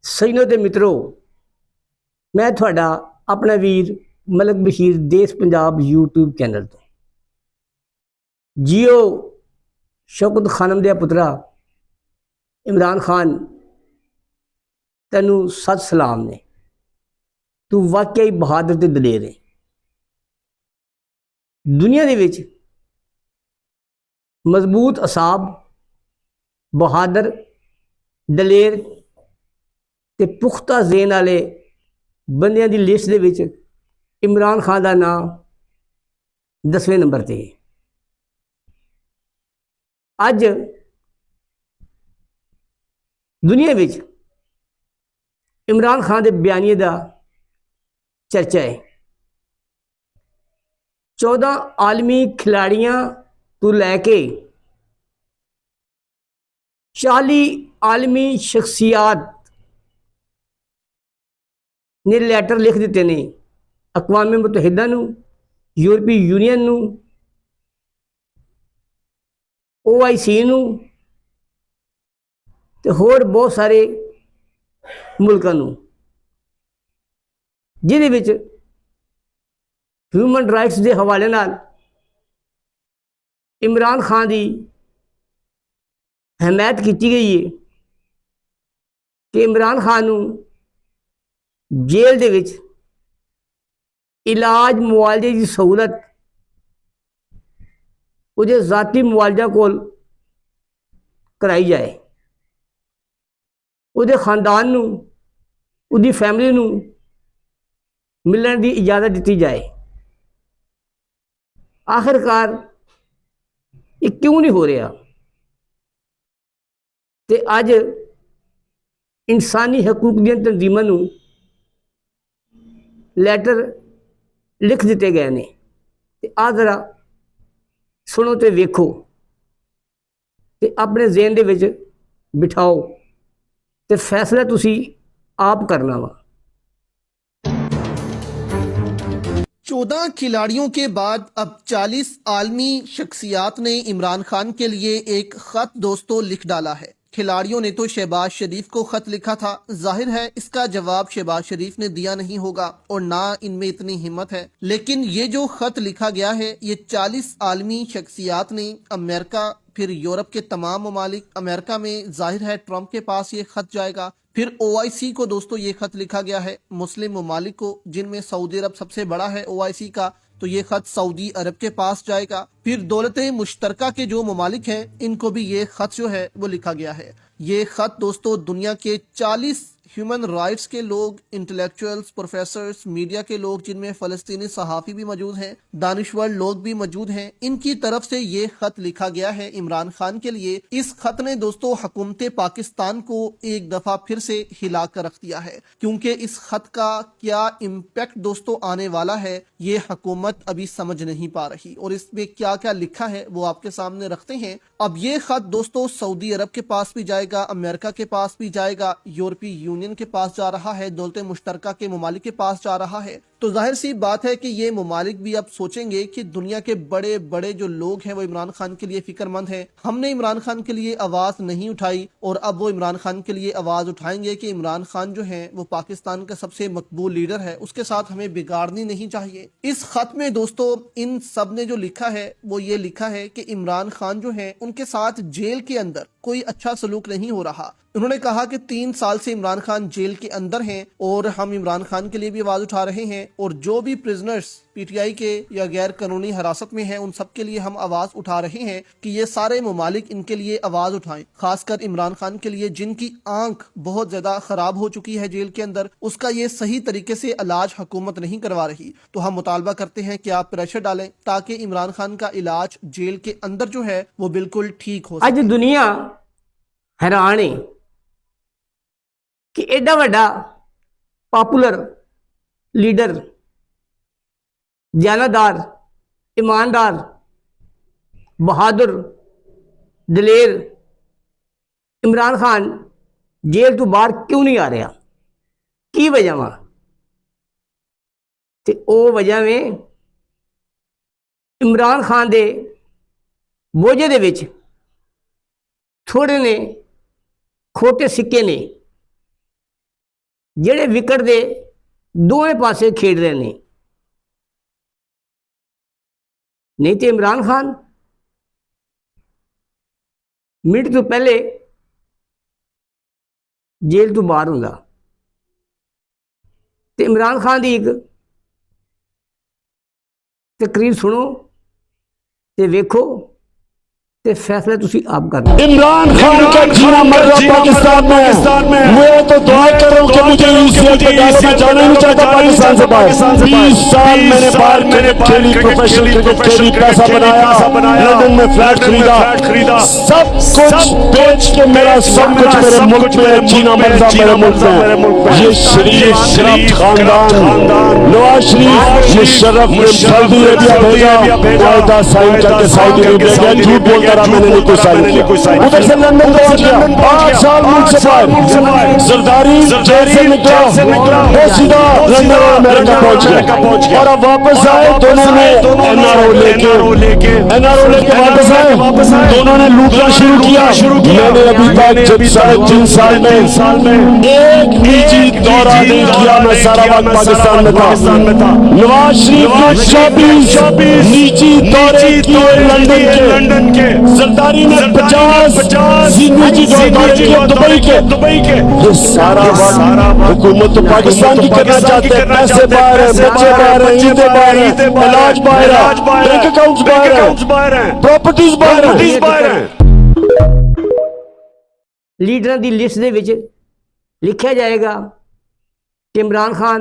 सजनों ते मित्रों, मैं थोड़ा अपना वीर मलक बशीर देश पंजाब यूट्यूब चैनल तो जियो शौकत खानम दे पुत्रा इमरान खान तेनू सत सलाम ने। तू वाकई बहादुर ते दलेर है। दुनिया दे विच मजबूत असाब बहादुर दलेर ते पुख्ता ज़ेन वाले बंदियां दी लिस्ट दे विच इमरान खान का नाम 10वें नंबर ते है। अज दुनिया विच इमरान खान के बयानिए का चर्चा है। 14 आलमी खिलाड़ियां तो लैके 40 आलमी शख्सियात ने लैटर लिख दिते ने अकवाम मुतहिदा नू, यूरोपी यूनियन नू, OIC नू ते होर बहुत सारे मुल्कां नू, जिहदे विच ह्यूमन राइट्स के हवाले नाल इमरान खान की हमायत की गई है कि इमरान खान नू जेल दे विच इलाज मुआलजे की सहूलत उहदे ज़ाती मुआलजा कोल कराई जाए, उहदे खानदान नू, उहदी फैमिली नू मिलने की इजाज़त दी जाए। आखिरकार ये क्यों नहीं हो रहा? ते अज इंसानी हकूक दी तंजीमां नू लैटर लिख दिते गए ने। आ जरा सुनो तो वेखो ते अपने ज़हन दे विच बिठाओ ते फैसला तुसी आप करना वा। 14 खिलाड़ियों के बाद अब 40 आलमी शख्सियात ने इमरान खान के लिए एक खत दोस्तों लिख डाला है। खिलाड़ियों ने तो शहबाज शरीफ को खत लिखा था, जाहिर है इसका जवाब शहबाज शरीफ ने दिया नहीं होगा और ना इनमें इतनी हिम्मत है। लेकिन ये जो खत लिखा गया है ये 40 आलमी शख्सियात ने, अमेरिका, फिर यूरोप के तमाम ममालिक, अमेरिका में जाहिर है ट्रंप के पास ये खत जाएगा, फिर OIC को दोस्तों ये खत लिखा गया है, मुस्लिम ममालिक को जिनमें सऊदी अरब सबसे बड़ा है OIC का, तो ये खत सऊदी अरब के पास जाएगा। फिर दौलत मुश्तरका के जो ममालिक हैं इनको भी ये खत जो है वो लिखा गया है। ये खत दोस्तों दुनिया के 40 ह्यूमन राइट्स के लोग, इंटेलेक्चुअल्स, प्रोफेसर्स, मीडिया के लोग जिनमें फ़लस्तीनी सहाफ़ी भी मौजूद हैं, दानिश्वर लोग भी मौजूद हैं, इनकी तरफ से ये खत लिखा गया है इमरान खान के लिए। इस खत ने दोस्तों हुकूमत पाकिस्तान को एक दफ़ा फिर से हिला कर रख दिया है, क्योंकि इस खत का क्या इम्पैक्ट दोस्तों आने वाला है ये हुकूमत अभी समझ नहीं पा रही और इसमें क्या क्या लिखा है वो आपके सामने रखते हैं। अब ये खत दोस्तों सऊदी अरब के पास भी जाएगा, अमेरिका के पास भी जाएगा, यूरोपीय यूनियन के पास जा रहा है, दौलत मुश्तरका के ममालिक के पास जा रहा है। तो जाहिर सी बात है कि ये ममालिक भी अब सोचेंगे कि दुनिया के बड़े बड़े जो लोग हैं वो इमरान खान के लिए फिक्रमंद हैं, हमने इमरान खान के लिए आवाज नहीं उठाई और अब वो इमरान खान के लिए आवाज उठाएंगे कि इमरान खान जो है वो पाकिस्तान का सबसे मकबूल लीडर है, उसके साथ हमें बिगाड़नी नहीं चाहिए। इस खत में दोस्तों इन सब ने जो लिखा है वो ये लिखा है कि इमरान खान जो है उनके साथ जेल के अंदर कोई अच्छा सलूक नहीं हो रहा। उन्होंने कहा कि 3 साल से इमरान खान जेल के अंदर हैं और हम इमरान खान के लिए भी आवाज उठा रहे हैं और जो भी प्रिजनर्स PTI के या गैर कानूनी हिरासत में हैं उन सब के लिए हम आवाज उठा रहे हैं कि ये सारे ममालिक इनके लिए आवाज उठाएं, खासकर इमरान खान के लिए जिनकी आंख बहुत ज्यादा खराब हो चुकी है जेल के अंदर, उसका ये सही तरीके से इलाज हुकूमत नहीं करवा रही। तो हम मुतालबा करते हैं कि आप प्रेशर डालें ताकि इमरान खान का इलाज जेल के अंदर जो है वो बिल्कुल ठीक हो। आज दुनिया हैरान है कि एडा वड्डा पॉपुलर लीडर, ज्ञानदार, ईमानदार, बहादुर, दलेर इमरान खान जेल तो बाहर क्यों नहीं आ रहा? की वजह वा? ते ओ वजह में इमरान खान दे बोझे दे विच थोड़े ने खोटे सिक्के ने ਜਿਹੜੇ ਵਿਕਟ ਦੇ ਦੋਵੇਂ ਪਾਸੇ ਖੇਡ ਰਹੇ ਨੇ। नहीं तो इमरान खान मिनट तो पहले जेल तो बाहर होंदा। तो इमरान खान की एक तकरीर सुनो ते वेखो ते फैसला तुसी आप करना। इमरान खान का जीना मरना पाकिस्तान में। मैं तो दुआ कर रहा हूँ कि मुझे यूसीएल में डालो, मैं जाना नहीं चाहता पाकिस्तान से बाहर। 20 साल मैंने बाहर क्रिकेट खेली, प्रोफेशनल क्रिकेट खेली, पैसा बनाया, लंदन में फ्लैट खरीदा, सब कुछ बेच के मेरा सब कुछ मेरे मुल्क में जीना मरना मेरे मुल्क में। ये शरीफ खानदान, नवाज शरीफ मुशर्रफ ने सऊदी अरेबिया भेजा, माहिदा साइन करके सऊदी अरेबिया गया, झूठ बोलता मैंने नहीं कोई साइन किया। उधर से लंदन पहुंच गया, 8 साल मुल्क से बाहर, जरदारी जेल से निकला, वो सीधा लंदन और अमेरिका पहुंच गया। और अब वापस आए, दोनों ने एनआरओ लेके वापस आए, दोनों ने लूटना शुरू किया। मैंने अभी तक जब 3.5 साल में एक निजी दौरा नहीं किया, मैं सारा वक्त पाकिस्तान में था। नवाज शरीफ ने 24 निजी दौरे किए लंदन के, जरदारी ने 50 निजी दौरे किए दुबई के। ये सारा हुकूमत तो पाकिस्तान की करना चाहते हैं। पैसे बाहर है, बच्चे बाहर है, ईदें बाहर है, इलाज बाहर है, बैंक अकाउंट्स बाहर है, प्रॉपर्टीज बाहर है। लीडर की लिस्ट दे विच लिखा जाएगा कि इमरान खान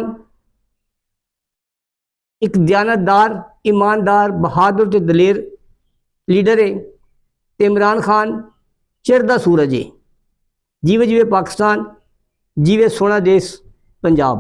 एक दयानतदार, ईमानदार, बहादुर ते दलेर लीडर है। ते इमरान खान चिरदा सूरज है। जीवे जीवे पाकिस्तान, जीवे सोना देश पंजाब।